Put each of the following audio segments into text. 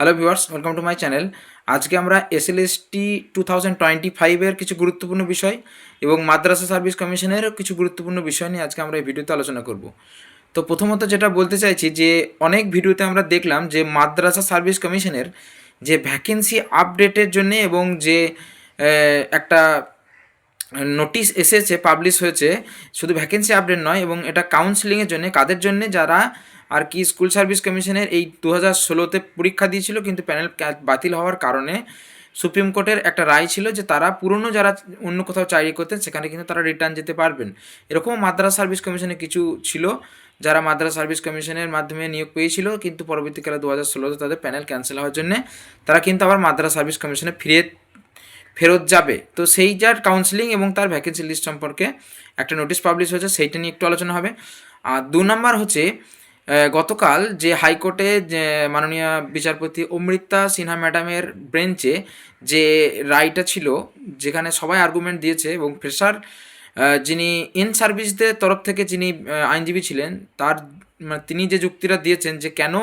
Hello viewers, welcome to my channel. আজকে আমরা SLST 2025 কিছু গুরুত্বপূর্ণ বিষয় এবং মাদ্রাসা সার্ভিস কমিশনের কিছু গুরুত্বপূর্ণ বিষয় নিয়ে আজকে আমরা এই ভিডিওতে আলোচনা করব। তো প্রথমত যেটা বলতে চাইছি যে অনেক ভিডিওতে আমরা দেখলাম যে মাদ্রাসা সার্ভিস কমিশনের যে ভ্যাকেন্সি আপডেটের জন্যে এবং যে একটা নোটিশ এসেছে, পাবলিশ হয়েছে, শুধু ভ্যাকেন্সি আপডেট নয় এবং এটা কাউন্সিলিংয়ের জন্য কাদের জন্যে, যারা আর কি স্কুল সার্ভিস কমিশনের এই 2016-তে পরীক্ষা দিয়েছিল কিন্তু প্যানেল বাতিল হওয়ার কারণে সুপ্রিম কোর্টের একটা রায় ছিল যে তারা পুরনো যারা অন্য কোথাও চাকরি করতেন সেখানে কিন্তু তারা রিটার্ন যেতে পারবেন। এরকম মাদ্রাসা সার্ভিস কমিশনে কিছু ছিল যারা মাদ্রাসা সার্ভিস কমিশনের মাধ্যমে নিয়োগ পেয়েছিল কিন্তু পরবর্তীকালে 2016-তে তাদের প্যানেল ক্যান্সেল হওয়ার জন্য তারা কিন্তু আবার মাদ্রাসা সার্ভিস কমিশনে ফেরত যাবে। তো সেই যার কাউন্সিলিং এবং তার ভ্যাকেন্সি লিস্ট সম্পর্কে একটা নোটিশ পাবলিশ হয়েছে, সেইটা নিয়ে একটু আলোচনা হবে। আর 2 নম্বর হচ্ছে গতকাল যে হাইকোর্টে যে মাননীয় বিচারপতি অমৃতা সিনহা ম্যাডামের বেঞ্চে যে রায়টা ছিল, যেখানে সবাই আর্গুমেন্ট দিয়েছে এবং ফ্রেশার যিনি ইন সার্ভিসদের তরফ থেকে যিনি আইনজীবী ছিলেন তার তিনি যে যুক্তিটা দিয়েছেন যে কেন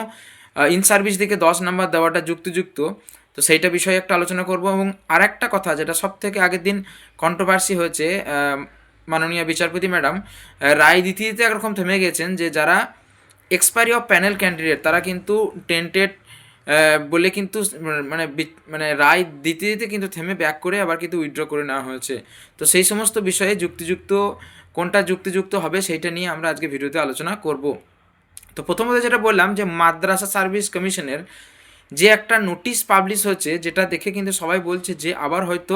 ইন সার্ভিস দিকে 10 নাম্বার দেওয়াটা যুক্তিযুক্ত, তো সেইটা বিষয়ে একটা আলোচনা করব। এবং আরেকটা কথা যেটা সব থেকে আগের দিন কন্ট্রোভার্সি হয়েছে, মাননীয় বিচারপতি ম্যাডাম রায় দিতে দিতে একরকম থেমে গেছেন যে যারা এক্সপায়ারি অফ প্যানেল ক্যান্ডিডেট তারা কিন্তু টেন্টেড বলে কিন্তু মানে রায় দিতে দিতে কিন্তু থেমে ব্যাক করে আবার কিন্তু উইথড্র করে নেওয়া হয়েছে। তো সেই সমস্ত বিষয়ে যুক্তিযুক্ত কোনটা যুক্তিযুক্ত হবে সেইটা নিয়ে আমরা আজকে ভিডিওতে আলোচনা করব। তো প্রথমত যেটা বললাম যে মাদ্রাসা সার্ভিস কমিশনের যে একটা নোটিশ পাবলিশ হয়েছে, যেটা দেখে কিন্তু সবাই বলছে যে আবার হয়তো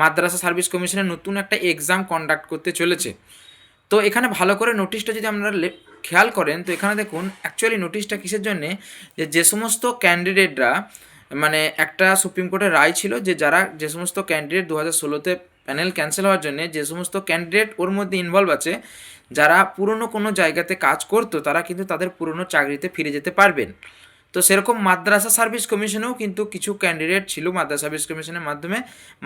মাদ্রাসা সার্ভিস কমিশনের নতুন একটা এক্সাম কন্ডাক্ট করতে চলেছে। তো এখানে ভালো করে নোটিশটা যদি আপনারা খেয়াল করেন তো এখানে দেখুন অ্যাকচুয়ালি নোটিশটা কিসের জন্যে, যে সমস্ত ক্যান্ডিডেটরা মানে একটা সুপ্রিম কোর্টের রায় ছিল যে যে সমস্ত ক্যান্ডিডেট 2016-তে প্যানেল ক্যান্সেল হওয়ার জন্য যে সমস্ত ক্যান্ডিডেট ওর মধ্যে ইনভলভ আছে, যারা পুরনো কোনো জায়গাতে কাজ করতো তারা কিন্তু তাদের পুরনো চাকরিতে ফিরে যেতে পারবেন। তো সেরকম মাদ্রাসা সার্ভিস কমিশনেও কিন্তু কিছু ক্যান্ডিডেট ছিল মাদ্রাসা সার্ভিস কমিশনের মাধ্যমে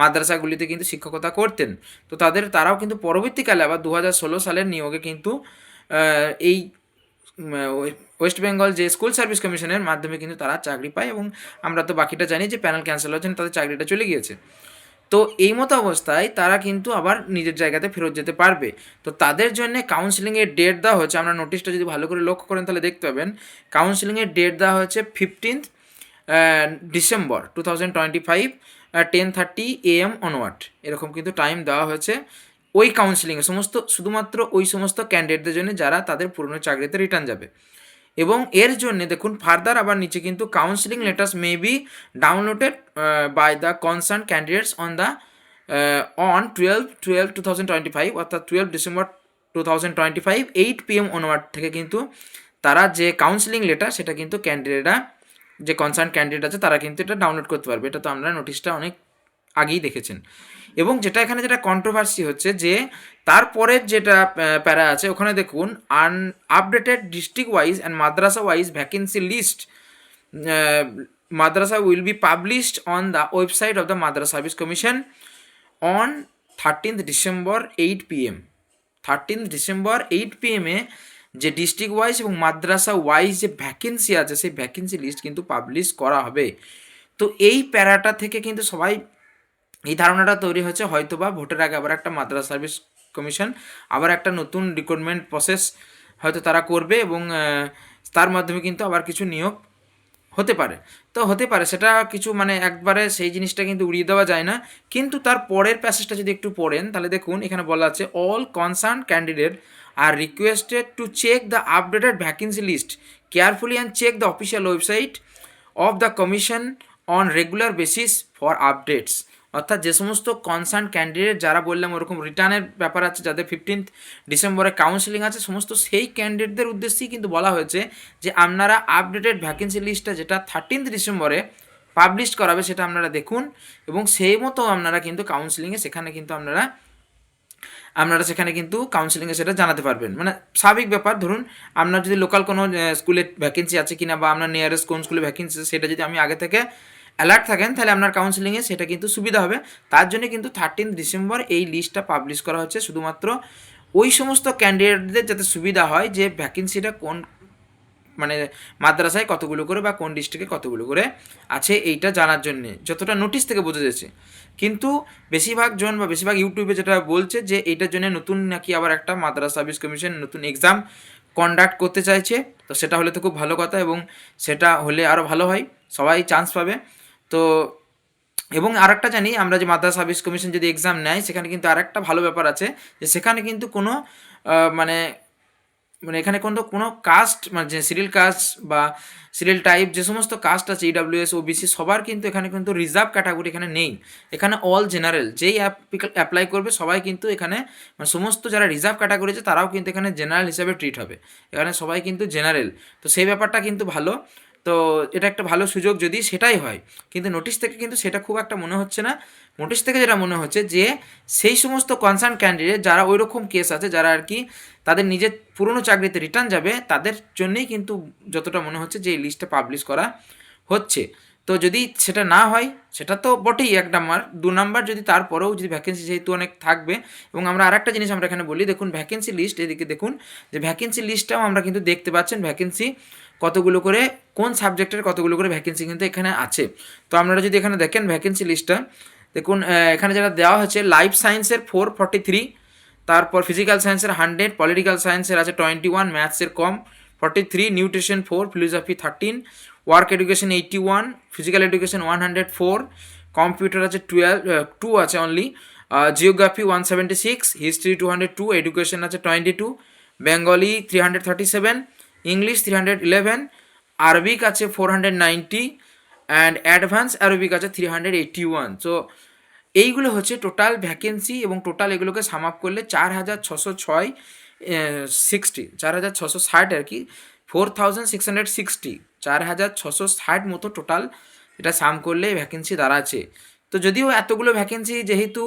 মাদ্রাসাগুলিতে কিন্তু শিক্ষকতা করতেন। তো তারাও কিন্তু পরবর্তীকালে আবার 2016 সালের নিয়োগে কিন্তু এই ওয়েস্ট বেঙ্গল যে স্কুল সার্ভিস কমিশনের মাধ্যমে কিন্তু তারা চাকরি পায় এবং আমরা তো বাকিটা জানি যে প্যানেল ক্যান্সেল হওয়ার জন্য তাদের চাকরিটা চলে গিয়েছে। তো এই মতো অবস্থায় তারা কিন্তু আবার নিজের জায়গাতে ফেরত যেতে পারবে। তো তাদের জন্য কাউন্সিলিংয়ের ডেট দেওয়া হচ্ছে, আমরা নোটিশটা যদি ভালো করে লক্ষ্য করেন তাহলে দেখতে পাবেন কাউন্সিলিংয়ের ডেট দেওয়া হচ্ছে 15th ডিসেম্বর 2025 10:30 AM অনওয়ার্ড, এরকম কিন্তু টাইম দেওয়া হয়েছে ওই কাউন্সিলিংয়ে শুধুমাত্র ওই সমস্ত ক্যান্ডিডেটদের জন্য যারা তাদের পুরনো চাকরিতে রিটার্ন যাবে। এবং এর জন্য দেখুন ফার্দার আবার নিচে কিন্তু counselling letters may be downloaded by the concern candidates on 12/12/2025, অর্থাৎ 12 ডিসেম্বর 2025 8 PM অনওয়ার্ড থেকে কিন্তু তারা যে কাউন্সিলিং লেটার সেটা কিন্তু ক্যান্ডিডেটরা যে কনসার্ন ক্যান্ডিডেট আছে তারা কিন্তু এটা ডাউনলোড করতে পারবে। এটা তো আমরা নোটিশটা অনেক আগেই দেখেছেন। এবং যেটা কন্ট্রোভার্সি হচ্ছে যে তারপরের যেটা প্যারা আছে ওখানে দেখুন updated district wise and madrasa wise vacancy list madrasa will be published on the website of the Madrasa Service Commission on 13th December 8 PM। 13th December 8 PM যে ডিস্ট্রিক্ট ওয়াইজ এবং মাদ্রাসা ওয়াইজ যে ভ্যাকেন্সি আছে সেই ভ্যাকেন্সি লিস্ট কিন্তু পাবলিশ করা হবে। তো এই প্যারাটা থেকে কিন্তু সবাই এই ধারণাটা তৈরি হচ্ছে হয়তোবা ভোটের আগে আবার একটা মাদ্রাসা সার্ভিস কমিশন আবার একটা নতুন রিক্রুটমেন্ট প্রসেস হয়তো তারা করবে এবং তার মাধ্যমে কিন্তু আবার কিছু নিয়োগ হতে পারে। তো হতে পারে সেটা কিছু একবারে সেই জিনিসটা কিন্তু উড়িয়ে দেওয়া যায় না। কিন্তু তার পরের প্যাসেজটা যদি একটু পড়েন তাহলে দেখুন এখানে বলা আছে all concern candidate are requested to check the updated vacancy list carefully and check the official website of the commission on regular basis for updates. অর্থাৎ যে সমস্ত কনসার্ন ক্যান্ডিডেট যারা বললাম ওরকম রিটার্নের ব্যাপার আছে, যাদের 15th ডিসেম্বরে কাউন্সিলিং আছে, সমস্ত সেই ক্যান্ডিডেটদের উদ্দেশ্যেই কিন্তু বলা হয়েছে যে আপনারা আপডেটেড ভ্যাকেন্সি লিস্টটা যেটা 13th ডিসেম্বরে পাবলিশ করাবে সেটা আপনারা দেখুন এবং সেই মতো আপনারা কিন্তু কাউন্সিলিংয়ে সেখানে কিন্তু সেখানে কিন্তু কাউন্সিলিংয়ে সেটা জানাতে পারবেন। স্বাভাবিক ব্যাপার, ধরুন আপনার যদি লোকাল কোনো স্কুলে ভ্যাকেন্সি আছে কিনা বা আপনার নিয়ারেস্ট কোন স্কুলে ভ্যাকেন্সি আছে সেটা যদি আমি আগে থেকে অ্যালার্ট থাকেন তাহলে আপনার কাউন্সিলিংয়ে সেটা কিন্তু সুবিধা হবে। তার জন্য কিন্তু 13th ডিসেম্বর এই লিস্টটা পাবলিশ করা হচ্ছে শুধুমাত্র ওই সমস্ত ক্যান্ডিডেটদের যাতে সুবিধা হয় যে ভ্যাকেন্সিটা মানে মাদ্রাসায় কতগুলো করে বা কোন ডিস্ট্রিক্টে কতগুলো করে আছে এইটা জানার জন্যে, যতটা নোটিশ থেকে বোঝা যাচ্ছে। কিন্তু বেশিরভাগ জন বা বেশিরভাগ ইউটিউবে যেটা বলছে যে এইটার জন্য নতুন নাকি আবার একটা মাদ্রাসা সার্ভিস কমিশন নতুন এক্সাম কন্ডাক্ট করতে চাইছে। তো সেটা হলে তো খুব ভালো কথা, এবং সেটা হলে আরও ভালো হয়, সবাই চান্স পাবে। তো এবং আরেকটা জানি আমরা যে মাদ্রাসা সার্ভিস কমিশন যদি এক্সাম নেয়, সেখানে কিন্তু আরেকটা ভালো ব্যাপার আছে যে সেখানে কিন্তু কোনো মানে মানে এখানে কোনো কাস্ট, মানে যে সিরিয়াল কাস্ট বা সিরিয়াল টাইপ যে সমস্ত কাস্ট আছে, ইডাব্লিউএস ওবিসি, সবার কিন্তু এখানে কিন্তু রিজার্ভ ক্যাটাগরি এখানে নেই। এখানে অল জেনারেল, যেই অ্যাপ্লাই করবে সবাই কিন্তু এখানে, মানে সমস্ত যারা রিজার্ভ ক্যাটাগরি আছে তারাও কিন্তু এখানে জেনারেল হিসাবে ট্রিট হবে। এখানে সবাই কিন্তু জেনারেল। তো সেই ব্যাপারটা কিন্তু ভালো। তো এটা একটা ভালো সুযোগ যদি সেটাই হয়, কিন্তু নোটিশ থেকে কিন্তু সেটা খুব একটা মনে হচ্ছে না। নোটিশ থেকে যেটা মনে হচ্ছে যে সেই সমস্ত কনসার্ন ক্যান্ডিডেট যারা ওই রকম কেস আছে, যারা আর কি তাদের নিজের পুরনো চাকরিতে রিটার্ন যাবে, তাদের জন্যেই কিন্তু যতটা মনে হচ্ছে যে এই লিস্টটা পাবলিশ করা হচ্ছে। তো যদি সেটা না হয়, সেটা তো বটেই 1 নাম্বার, 2 নাম্বার যদি তারপরেও যদি ভ্যাকেন্সি যেহেতু অনেক থাকবে। এবং আমরা আরেকটা জিনিস আমরা এখানে বলি, দেখুন ভ্যাকেন্সি লিস্ট, এদিকে দেখুন যে ভ্যাকেন্সি লিস্টটাও আমরা কিন্তু দেখতে পাচ্ছেন ভ্যাকেন্সি কতগুলো করে, কোন সাবজেক্টের কতগুলো করে ভ্যাকেন্সি কিন্তু এখানে আছে। তো আপনারা যদি এখানে দেখেন ভ্যাকেন্সি লিস্টটা, দেখুন এখানে যেটা দেওয়া হচ্ছে, লাইফ সায়েন্সের 443, তারপর ফিজিক্যাল সায়েন্সের 100, পলিটিক্যাল সায়েন্সের আছে 21, ম্যাথসের কম 43, nutrition 4, philosophy 13, work education 81, physical education 104, computer আছে 2 আছে অনলি, জিওগ্রাফি 176, হিস্ট্রি 202, এডুকেশন আছে 22, বেঙ্গলি 337, ইংলিশ 311, আরবিক আছে 490, অ্যান্ড অ্যাডভান্স আরবিক আছে 381। সো এইগুলো হচ্ছে টোটাল ভ্যাকেন্সি, এবং টোটাল এগুলোকে সাম আপ করলে 4606 4660 আর কি, 4660, 4660 মতো টোটাল এটা সাম করলে ভ্যাকেন্সি দাঁড়াচ্ছে। তো যদিও এতগুলো ভ্যাকেন্সি যেহেতু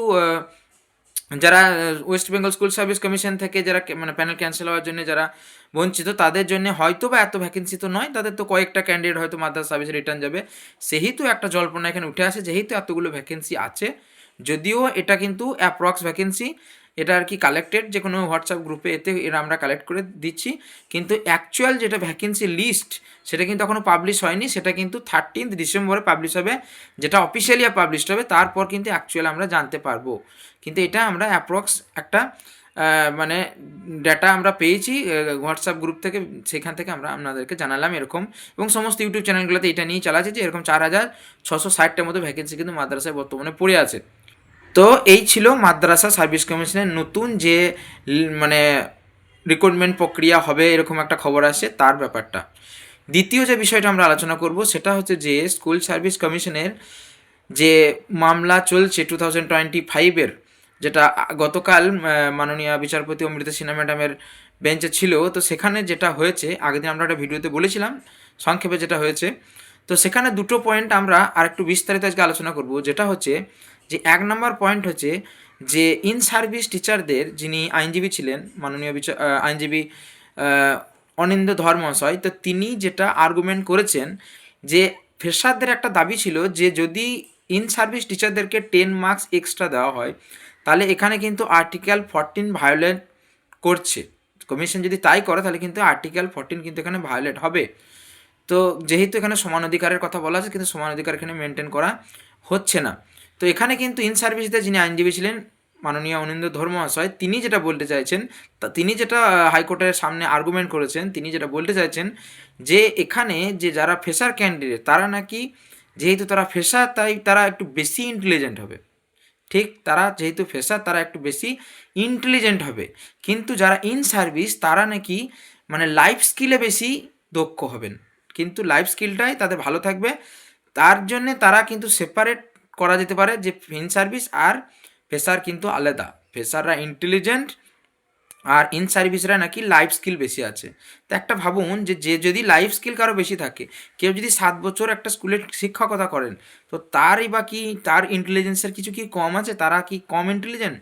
যারা West Bengal school service commission থেকে যারা মানে প্যানেল ক্যান্সেল হওয়ার জন্য যারা বঞ্চিত, তাদের জন্য হয়তো বা এত ভ্যাকেন্সি তো নয়, তাদের তো কয়েকটা ক্যান্ডিডেট হয়তো মাদ্রাসা সার্ভিসে রিটার্ন যাবে, সেহেতু একটা জল্পনা এখানে উঠে আসে, যেহেতু এতগুলো ভ্যাকেন্সি আছে। যদিও এটা কিন্তু অ্যাপ্রক্স ভ্যাকেন্সি, এটা আর কি কালেক্টেড যে কোনো হোয়াটসঅ্যাপ গ্রুপে, এতে এরা আমরা কালেক্ট করে দিচ্ছি, কিন্তু অ্যাকচুয়াল যেটা ভ্যাকেন্সি লিস্ট সেটা কিন্তু এখনও পাবলিশ হয়নি, সেটা কিন্তু 13 ডিসেম্বরে পাবলিশ হবে, যেটা অফিসিয়ালি পাবলিশড হবে, তারপর কিন্তু অ্যাকচুয়াল আমরা জানতে পারবো। কিন্তু এটা আমরা অ্যাপ্রক্স একটা মানে ডেটা আমরা পেয়েছি হোয়াটসঅ্যাপ গ্রুপ থেকে, সেখান থেকে আমরা আপনাদেরকে জানালাম এরকম। এবং সমস্ত ইউটিউব চ্যানেলগুলোতে এটা নিয়েই চালাচ্ছে যে এরকম 4660টার মতো ভ্যাকেন্সি কিন্তু মাদ্রাসায় বর্তমানে পড়ে আছে। তো এই ছিল মাদ্রাসা সার্ভিস কমিশনের নতুন যে মানে রিক্রুটমেন্ট প্রক্রিয়া হবে এরকম একটা খবর আসে, তার ব্যাপারটা। দ্বিতীয় যে বিষয়টা আমরা আলোচনা করব সেটা হচ্ছে যে স্কুল সার্ভিস কমিশনের যে মামলা চলছে 2025-এর, যেটা গতকাল মাননীয় বিচারপতি অমৃতা সিনহা ম্যাডামের বেঞ্চে ছিল। তো সেখানে যেটা হয়েছে, আগের দিন আমরা একটা ভিডিওতে বলেছিলাম সংক্ষেপে যেটা হয়েছে। তো সেখানে দুটো পয়েন্ট আমরা আর একটু বিস্তারিত আজকে আলোচনা করব, যেটা হচ্ছে যে 1 নম্বর পয়েন্ট হচ্ছে যে ইন সার্ভিস টিচারদের, যিনি আইনজীবী ছিলেন মাননীয় আইনজীবী অনিন্দ্য ধর মহাশয়, তো তিনি যেটা আর্গুমেন্ট করেছেন যে ফ্রেশারদের একটা দাবি ছিল যে যদি ইন সার্ভিস টিচারদেরকে 10 মার্কস এক্সট্রা দেওয়া হয়, তাহলে এখানে কিন্তু আর্টিকেল 14 ভায়োলেট করছে। কমিশন যদি তাই করে তাহলে কিন্তু আর্টিকেল 14 কিন্তু এখানে ভায়োলেট হবে। তো যেহেতু এখানে সমান অধিকারের কথা বলা আছে, কিন্তু সমান অধিকার এখানে মেনটেন করা হচ্ছে না। তো এখানে কিন্তু ইন সার্ভিসদের যিনি আইনজীবী ছিলেন মাননীয় অনিন্দ্য ধর মহাশয়, তিনি যেটা বলতে চাইছেন, তিনি যেটা হাইকোর্টের সামনে আর্গুমেন্ট করেছেন, তিনি যেটা বলতে চাইছেন যে এখানে যে যারা ফ্রেশার ক্যান্ডিডেট, তারা নাকি যেহেতু তারা ফ্রেশার, তাই তারা একটু বেশি ইন্টেলিজেন্ট হবে। ঠিক, তারা যেহেতু ফ্রেশার তারা একটু বেশি ইন্টেলিজেন্ট হবে, কিন্তু যারা ইন সার্ভিস তারা নাকি মানে লাইফ স্কিলে বেশি দক্ষ হবেন, কিন্তু লাইফ স্কিলটাই তাদের ভালো থাকবে। তার জন্যে তারা কিন্তু সেপারেট করা যেতে পারে যে ইন সার্ভিস আর ফ্রেশার কিন্তু আলাদা, ফ্রেশাররা ইন্টেলিজেন্ট আর ইন সার্ভিসরা নাকি লাইফ স্কিল বেশি আছে। তো একটা ভাবুন যে যদি লাইফ স্কিল কারো বেশি থাকে, কেউ যদি 7 বছর একটা স্কুলে শিক্ষকতা করেন, তো তারই বা কি তার ইন্টেলিজেন্সের কিছু কি কম আছে? তারা কি কম ইন্টেলিজেন্ট?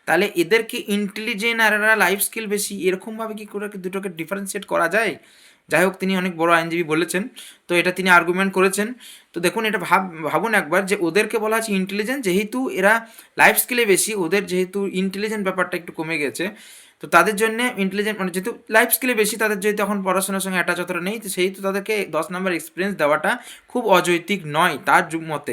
তাহলে এদেরকে ইন্টেলিজেন্ট আর এরা লাইফ স্কিল বেশি, এরকমভাবে কি করে দুটোকে ডিফারেন্সিয়েট করা যায়? যাই হোক, তিনি অনেক বড় আইনজীবী বলেছেন, তো এটা তিনি আর্গুমেন্ট করেছেন। তো দেখুন, এটা ভাবুন একবার যে ওদেরকে বলা হচ্ছে ইন্টেলিজেন্ট, যেহেতু এরা লাইফ স্কিলে বেশি, ওদের যেহেতু ইন্টেলিজেন্ট ব্যাপারটা একটু কমে গেছে। তো তাদের জন্য ইন্টেলিজেন্ট মানে যেহেতু লাইফ স্কিলে বেশি, তাদের যেহেতু এখন পড়াশোনার সঙ্গে অ্যাটাচ অতটা নেই, তো সেই তো তাদেরকে 10 নাম্বার এক্সপিরিয়েন্স দেওয়াটা খুব অযৌক্তিক নয় তার মতে।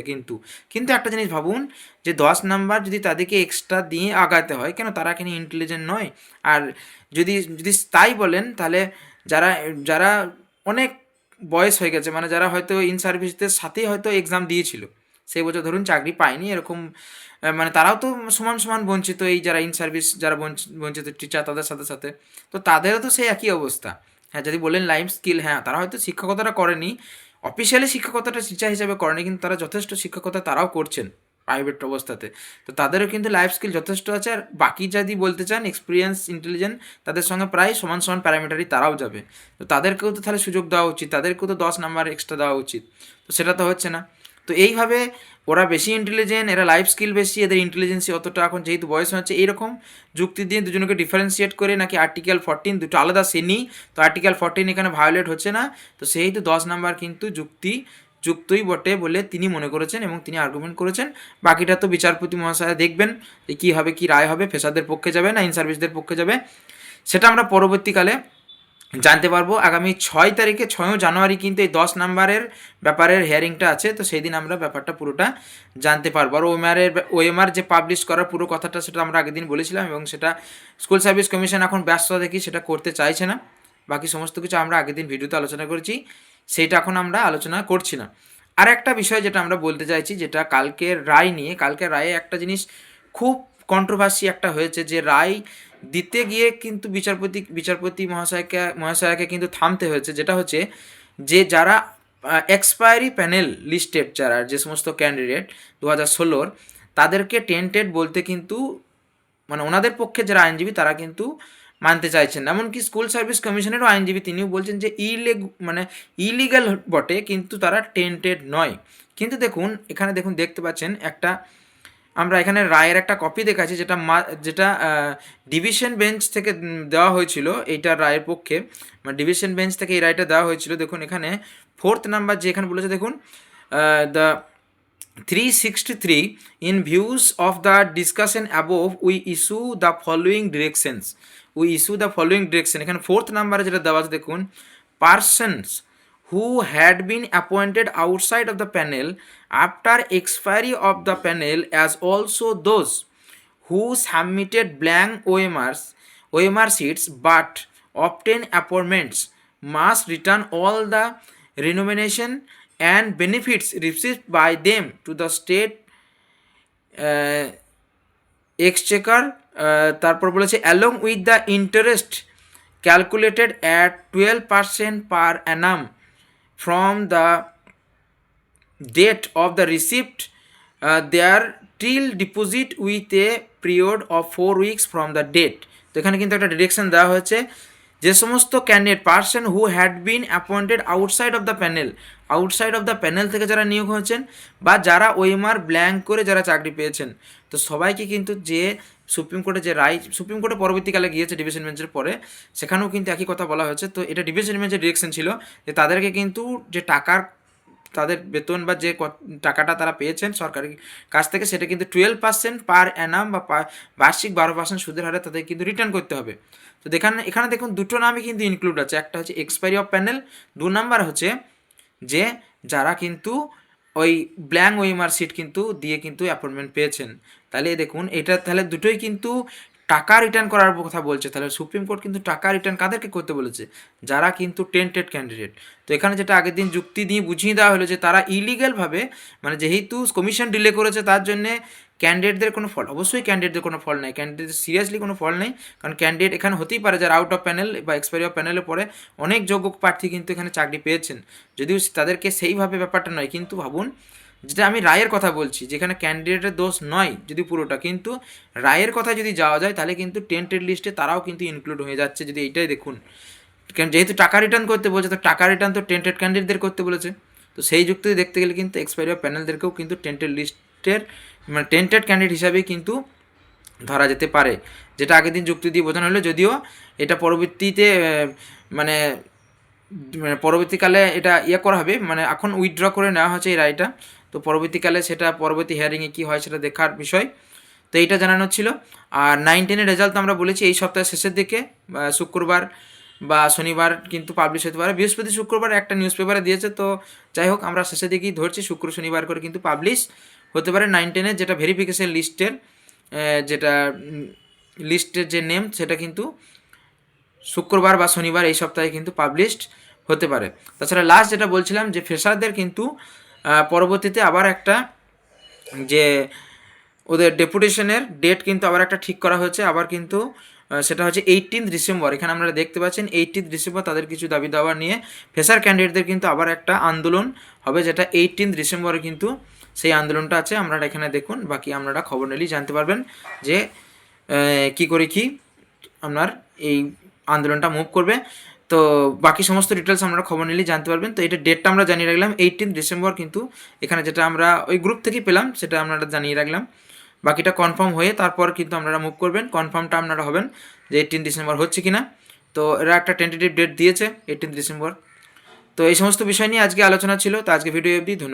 কিন্তু একটা জিনিস ভাবুন, যে 10 নাম্বার যদি তাদেরকে এক্সট্রা দিয়ে আগাতে হয়, কেন তারা কেন ইন্টেলিজেন্ট নয়? আর যদি যদি তাই বলেন, তাহলে যারা যারা অনেক বয়স হয়ে গেছে, মানে যারা হয়তো ইন সার্ভিসদের সাথেই হয়তো এক্সাম দিয়েছিল, সেই বছর ধরুন চাকরি পায়নি এরকম, মানে তারাও তো সমান সমান বঞ্চিত, এই যারা ইন সার্ভিস যারা বঞ্চিত টিচার তাদের সাথে সাথে, তো তাদেরও তো সেই একই অবস্থা। হ্যাঁ, যদি বলেন লাইফ স্কিল, হ্যাঁ তারা হয়তো শিক্ষকতাটা করেনি, অফিসিয়ালি শিক্ষকতাটা টিচার হিসেবে করেনি, কিন্তু তারা যথেষ্ট শিক্ষকতা তারাও করছেন প্রাইভেট অবস্থাতে। তো তাদেরও কিন্তু লাইফ স্কিল যথেষ্ট আছে। আর বাকি যদি বলতে চান এক্সপিরিয়েন্স ইন্টেলিজেন্ট, তাদের সঙ্গে প্রায় সমান সমান প্যারামিটারই তারাও যাবে। তো তাদেরকেও তো তাহলে সুযোগ দেওয়া উচিত, তাদেরকেও তো 10 নাম্বার এক্সট্রা দেওয়া উচিত। তো সেটা তো হচ্ছে না। তো এইভাবে ওরা বেশি ইন্টেলিজেন্ট, এরা লাইফ স্কিল বেশি, এদের ইন্টেলিজেন্সি অতটা, এখন যেহেতু বয়স হচ্ছে, এইরকম যুক্তি দিয়ে দুজনকে ডিফারেন্সিয়েট করে নাকি আর্টিকেল 14 দুটো আলাদা শ্রেণী, তো আর্টিকেল 14 এখানে ভায়োলেট হচ্ছে না, তো সেই তো 10 নাম্বার কিন্তু যুক্তই বটে বলে তিনি মনে করেছেন এবং তিনি আর্গুমেন্ট করেছেন। বাকিটা তো বিচারপতি মহাশয় দেখবেন যে কী হবে, কী রায় হবে, ফেসারদের পক্ষে যাবে না ইন সার্ভিসদের পক্ষে যাবে, সেটা আমরা পরবর্তীকালে জানতে পারবো। আগামী 6 তারিখে 6 জানুয়ারি কিন্তু এই 10 নাম্বারের ব্যাপারের হিয়ারিংটা আছে, তো সেই দিন আমরা ব্যাপারটা পুরোটা জানতে পারবো। আর ওএমআর যে পাবলিশ করার পুরো কথাটা, সেটা আমরা আগের দিন বলেছিলাম, এবং সেটা স্কুল সার্ভিস কমিশন এখন ব্যস্ততা দেখি সেটা করতে চাইছে না। বাকি সমস্ত কিছু আমরা আগের দিন ভিডিওতে আলোচনা করেছি, সেইটা এখন আমরা আলোচনা করছি না। আর একটা বিষয় যেটা আমরা বলতে চাইছি, যেটা কালকের রায় নিয়ে, কালকের রায়ে একটা জিনিস খুব কন্ট্রোভার্সি একটা হয়েছে, যে রায় দিতে গিয়ে কিন্তু বিচারপতি মহাশয়কে কিন্তু থামতে হয়েছে, যেটা হচ্ছে যে যারা এক্সপায়ারি প্যানেল লিস্টেড, যারা যে সমস্ত ক্যান্ডিডেট 2016 তাদেরকে টেন্টেড বলতে কিন্তু, মানে ওনাদের পক্ষে যারা আইনজীবী তারা কিন্তু মানতে চাইছেন না। এমনকি স্কুল সার্ভিস কমিশনেরও আইনজীবী তিনিও বলছেন যে ইলিগাল বটে, কিন্তু তারা টেন্টেড নয়। কিন্তু দেখুন এখানে দেখতে পাচ্ছেন একটা, আমরা এখানে রায়ের একটা কপি দেখাচ্ছি, যেটা ডিভিশন বেঞ্চ থেকে দেওয়া হয়েছিল এইটার রায়ের পক্ষে, মানে ডিভিশন বেঞ্চ থেকে এই রায়টা দেওয়া হয়েছিল। দেখুন এখানে 4th নাম্বার যে এখানে বলেছে, দেখুন the 363 in views of the discussion above we issue the following directions. এখানে 4th নাম্বারে যেটা দেওয়া আছে, দেখুন persons who had been appointed outside of the panel after expiry of the panel, as also those who submitted blank OMR sheets but obtained appointments, must return all the remuneration and benefits received by them to the state exchequer, তারপর বলেছে along with the interest calculated at 12% per annum from the date of the receipt there till deposit with a period of 4 weeks from the date. তো এখানে কিন্তু একটা direction দেওয়া হয়েছে, যে সমস্ত candidate person who had been appointed outside of the panel থেকে যারা নিয়োগ হয়েছেন, বা যারা ওএমআর ব্ল্যাঙ্ক করে যারা চাকরি পেয়েছেন, তো সবাইকে কিন্তু যে সুপ্রিম কোর্টে যে রায়, সুপ্রিম কোর্টে পরবর্তীকালে গিয়েছে ডিভিশন বেঞ্চের পরে, সেখানেও কিন্তু একই কথা বলা হয়েছে। তো এটা ডিভিশন বেঞ্চের ডিরেকশন ছিল যে তাদেরকে কিন্তু যে তাদের বেতন বা যে টাকাটা তারা পেয়েছেন সরকারের কাছ থেকে, সেটা কিন্তু 12% পার অ্যানাম বা বার্ষিক 12% সুদের হারে তাদের কিন্তু রিটার্ন করতে হবে। তো এখানে দেখুন দুটো নামই কিন্তু ইনক্লুড আছে, একটা হচ্ছে এক্সপায়ারি অফ প্যানেল, 2 নাম্বার হচ্ছে যে যারা কিন্তু ওই ব্ল্যাঙ্ক ওএমআর সিট কিন্তু দিয়ে কিন্তু অ্যাপয়েন্টমেন্ট পেয়েছেন। তাহলে দেখুন এটা তাহলে দুটোই কিন্তু টাকা রিটার্ন করার কথা বলছে। তাহলে সুপ্রিম কোর্ট কিন্তু টাকা রিটার্ন কাদেরকে করতে বলেছে? যারা কিন্তু টেন্টেড ক্যান্ডিডেট। তো এখানে যেটা আগের দিন যুক্তি দিয়ে বুঝিয়ে দেওয়া হলো যে তারা ইলিগালভাবে, মানে যেহেতু কমিশন ডিলে করেছে তার জন্যে ক্যান্ডিডেটদের কোনো ফল, অবশ্যই ক্যান্ডিডেটদের কোনো ফল নেই, ক্যান্ডিডেটদের সিরিয়াসলি কোনো ফল নেই, কারণ ক্যান্ডিডেট এখানে হতেই পারে যারা আউট অফ প্যানেল বা এক্সপায়ারি অফ প্যানেলে পড়ে অনেক যোগ্য প্রার্থী কিন্তু এখানে চাকরি পেয়েছেন, যদিও তাদেরকে সেইভাবে ব্যাপারটা নয়। কিন্তু ভাবুন, যেটা আমি রায়ের কথা বলছি, যেখানে ক্যান্ডিডেটের দোষ নয় যদি পুরোটা, কিন্তু রায়ের কথা যদি যাওয়া যায় তাহলে কিন্তু টেন্টেড লিস্টে তারাও কিন্তু ইনক্লুড হয়ে যাচ্ছে। যদি এইটাই দেখুন, যেহেতু টাকা রিটার্ন করতে বলছে, তো টাকা রিটার্ন তো টেন্টেড ক্যান্ডিডেটদের করতে বলেছে, তো সেই যুক্তি দেখতে গেলে কিন্তু এক্সপায়ারি অফ প্যানেলদেরকেও কিন্তু টেন্টেড লিস্টের, মানে টেন্টেড ক্যান্ডিডেট হিসাবেই কিন্তু ধরা যেতে পারে, যেটা আগের দিন যুক্তি দিয়ে বোঝানো হলো। যদিও এটা পরবর্তীতে মানে পরবর্তীকালে এটা করা হবে, মানে এখন উইথড্র করে নেওয়া হয়েছে এই রায়টা, তো পরবর্তীকালে সেটা পরবর্তী হিয়ারিংয়ে কী হয় সেটা দেখার বিষয়। তো এইটা জানানো ছিল। আর 9-10-এর রেজাল্ট আমরা বলেছি এই সপ্তাহের শেষের দিকে শুক্রবার বা শনিবার কিন্তু পাবলিশ হতে পারে। বৃহস্পতি শুক্রবার একটা নিউজ পেপারে দিয়েছে, তো যাই হোক আমরা শেষের দিকেই ধরছি, শুক্র শনিবার করে কিন্তু পাবলিশ হতে পারে 9-10-এর যেটা ভেরিফিকেশন লিস্টের যেটা লিস্টের যে নেম সেটা কিন্তু শুক্রবার বা শনিবার এই সপ্তাহে কিন্তু পাবলিশড হতে পারে। তাছাড়া লাস্ট যেটা বলছিলাম যে ফ্রেশারদের কিন্তু পরবর্তীতে আবার একটা যে ওদের ডেপুটেশনের ডেট কিন্তু আবার একটা ঠিক করা হয়েছে, আবার কিন্তু সেটা হচ্ছে 18 ডিসেম্বর। এখানে আপনারা দেখতে পাচ্ছেন 18 ডিসেম্বর তাদের কিছু দাবি দাওয়া নিয়ে ফ্রেশার ক্যান্ডিডেটদের কিন্তু আবার একটা আন্দোলন হবে, যেটা 18 ডিসেম্বরে কিন্তু সেই আন্দোলনটা আছে। আপনারা এখানে দেখুন, বাকি আপনারা খবর নিলেই জানতে পারবেন যে কী করে কি আপনার এই আন্দোলনটা মুভ করবে। তো বাকি সমস্ত ডিটেলস আপনারা খবর নিলেই জানতে পারবেন। তো এটা ডেটটা আমরা জানিয়ে রাখলাম 18 ডিসেম্বর, কিন্তু এখানে যেটা আমরা ওই গ্রুপ থেকেই পেলাম সেটা আপনারা জানিয়ে রাখলাম। বাকিটা কনফার্ম হয়ে তারপর কিন্তু আপনারা মুভ করবেন, কনফার্মটা আপনারা হবেন যে 18 ডিসেম্বর হচ্ছে কি না। তো এরা একটা টেন্টেটিভ ডেট দিয়েছে 18 ডিসেম্বর। তো এই সমস্ত বিষয় নিয়ে আজকে আলোচনা ছিল। তো আজকে ভিডিও অবধি, ধন্যবাদ।